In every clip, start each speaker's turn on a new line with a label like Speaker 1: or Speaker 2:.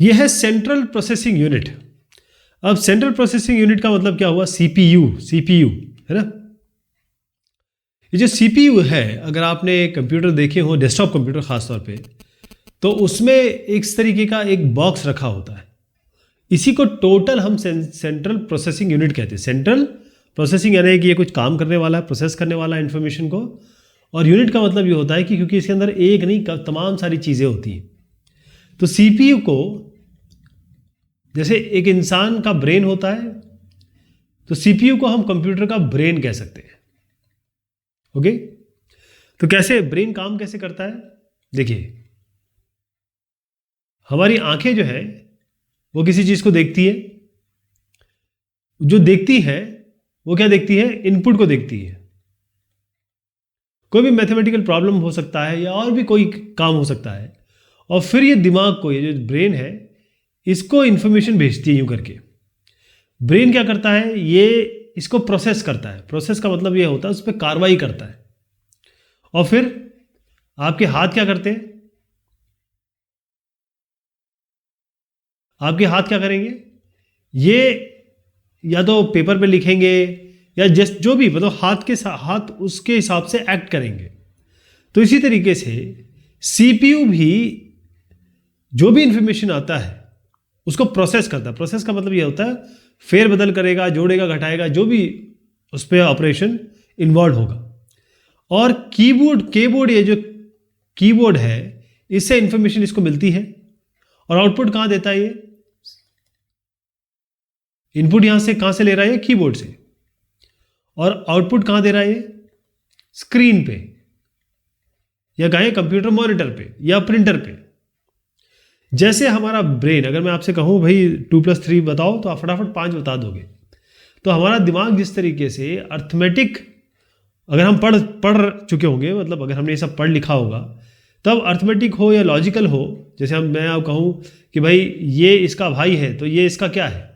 Speaker 1: ये है central processing unit. अब सेंट्रल प्रोसेसिंग यूनिट का मतलब क्या हुआ? सीपीयू है ना। ये जो सीपीयू है, अगर आपने कंप्यूटर देखे हो, डेस्कटॉप कंप्यूटर खासतौर पे, तो उसमें इस तरीके का एक बॉक्स रखा होता है। इसी को टोटल हम सेंट्रल प्रोसेसिंग यूनिट कहते हैं। सेंट्रल प्रोसेसिंग यानी कि ये कुछ काम करने वाला है, प्रोसेस करने वाला है इन्फॉर्मेशन को। और यूनिट का मतलब ये होता है कि क्योंकि इसके अंदर एक नहीं तमाम सारी चीज़ें होती हैं। तो सीपीयू को, जैसे एक इंसान का ब्रेन होता है, तो सीपीयू को हम कंप्यूटर का ब्रेन कह सकते हैं। ओके, तो कैसे ब्रेन काम कैसे करता है? देखिए, हमारी आंखें जो है वो किसी चीज़ को देखती है। जो देखती है वो क्या देखती है? इनपुट को देखती है। कोई भी मैथमेटिकल प्रॉब्लम हो सकता है या और भी कोई काम हो सकता है, और फिर ये दिमाग को, ये जो ब्रेन है, इसको इंफॉर्मेशन भेजती है। यूं करके ब्रेन क्या करता है? ये इसको प्रोसेस करता है। प्रोसेस का मतलब ये होता है उस पर कार्रवाई करता है। और फिर आपके हाथ क्या करते हैं? आपके हाथ क्या करेंगे? ये या तो पेपर पे लिखेंगे या जस्ट जो भी, मतलब हाथ उसके हिसाब से एक्ट करेंगे। तो इसी तरीके से सीपीयू भी जो भी इंफॉर्मेशन आता है उसको प्रोसेस करता है। प्रोसेस का मतलब ये होता है फेर बदल करेगा, जोड़ेगा, घटाएगा, जो भी उस पर ऑपरेशन इन्वॉल्व होगा। और कीबोर्ड ये जो कीबोर्ड है, इससे इंफॉर्मेशन इसको मिलती है। और आउटपुट कहां देता है? ये इनपुट यहां से कहां से ले रहा है? कीबोर्ड से। और आउटपुट कहां दे रहा है? स्क्रीन पे, या कहें कंप्यूटर मॉनिटर पे या प्रिंटर पे। जैसे हमारा ब्रेन, अगर मैं आपसे कहूं भाई 2+3 बताओ, तो आप फटाफट 5 बता दोगे। तो हमारा दिमाग जिस तरीके से अर्थमेटिक, अगर हम पढ़ चुके होंगे, मतलब अगर हमने ये सब पढ़ लिखा होगा, तब अर्थमेटिक हो या लॉजिकल हो, जैसे मैं आप कहूँ कि भाई ये इसका भाई है तो ये इसका क्या है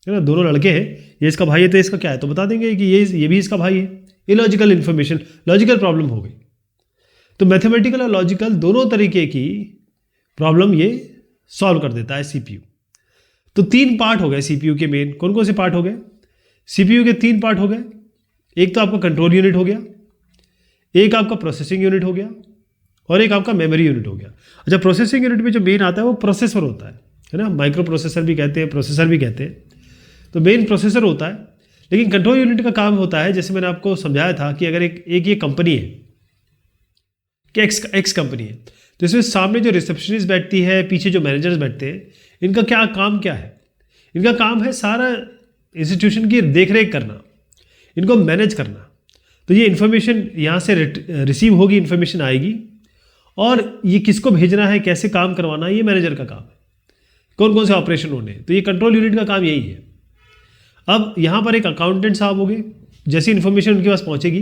Speaker 1: ना, दोनों लड़के हैं, ये इसका भाई है तो इसका क्या है, तो बता देंगे कि ये भी इसका भाई है। ये लॉजिकल इन्फॉर्मेशन, लॉजिकल प्रॉब्लम हो गई। तो मैथमेटिकल और लॉजिकल दोनों तरीके की प्रॉब्लम ये सॉल्व कर देता है सीपीयू। तो 3 पार्ट हो गए सीपीयू के मेन। कौन कौन से पार्ट हो गए? सीपीयू के 3 पार्ट हो गए। एक तो आपका कंट्रोल यूनिट हो गया, एक आपका प्रोसेसिंग यूनिट हो गया, और एक आपका मेमोरी यूनिट हो गया। अच्छा, प्रोसेसिंग यूनिट में जो मेन आता है वो प्रोसेसर होता है ना। माइक्रो प्रोसेसर भी कहते हैं, प्रोसेसर भी कहते हैं। तो मेन प्रोसेसर होता है। लेकिन कंट्रोल यूनिट का काम होता है, जैसे मैंने आपको समझाया था कि अगर एक ये कंपनी है कि एक्स कंपनी है, तो इसमें सामने जो रिसेप्शनिस्ट बैठती है, पीछे जो मैनेजर्स बैठते हैं, इनका क्या है? इनका काम है सारा इंस्टीट्यूशन की देखरेख करना, इनको मैनेज करना। तो ये इन्फॉर्मेशन यहाँ से रिसीव होगी, इन्फॉर्मेशन आएगी, और ये किसको भेजना है, कैसे काम करवाना है, ये मैनेजर का काम है। कौन कौन से ऑपरेशन होने, तो ये कंट्रोल यूनिट का काम यही है। अब यहाँ पर एक अकाउंटेंट साहब हो गए, जैसी इन्फॉर्मेशन उनके पास पहुँचेगी,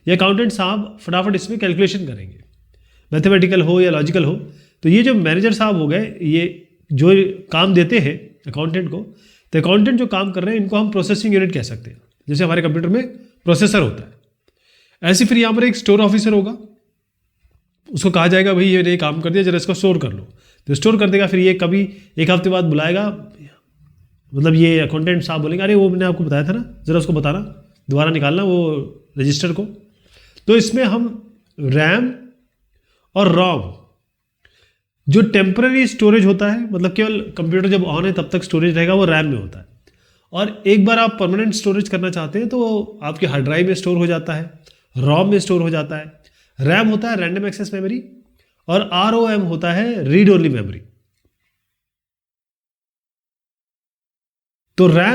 Speaker 1: ये अकाउंटेंट साहब फटाफट इसमें कैलकुलेशन करेंगे, मैथमेटिकल हो या लॉजिकल हो। तो ये जो मैनेजर साहब हो गए, ये जो काम देते हैं अकाउंटेंट को, तो अकाउंटेंट जो काम कर रहे हैं, इनको हम प्रोसेसिंग यूनिट कह सकते हैं। जैसे हमारे कंप्यूटर में प्रोसेसर होता है, ऐसे फिर यहाँ पर एक स्टोर ऑफिसर होगा, उसको कहा जाएगा भाई ये काम कर दिया, जरा इसको स्टोर कर लो, तो स्टोर कर देगा। फिर ये कभी एक हफ्ते बाद बुलाएगा, मतलब ये अकाउंटेंट साहब बोलेंगे अरे वो मैंने आपको बताया था ना, ज़रा उसको बताना, दोबारा निकालना वो रजिस्टर को। तो इसमें हम रैम और रोम, जो टेम्पररी स्टोरेज होता है, मतलब केवल कंप्यूटर जब ऑन है तब तक स्टोरेज रहेगा, वो रैम में होता है। और एक बार आप परमानेंट स्टोरेज करना चाहते हैं तो वो आपके हार्ड ड्राइव में स्टोर हो जाता है, रोम में स्टोर हो जाता है। रैम होता है रैंडम एक्सेस मेमोरी, और ROM होता है रीड ओनली मेमोरी। तो रैम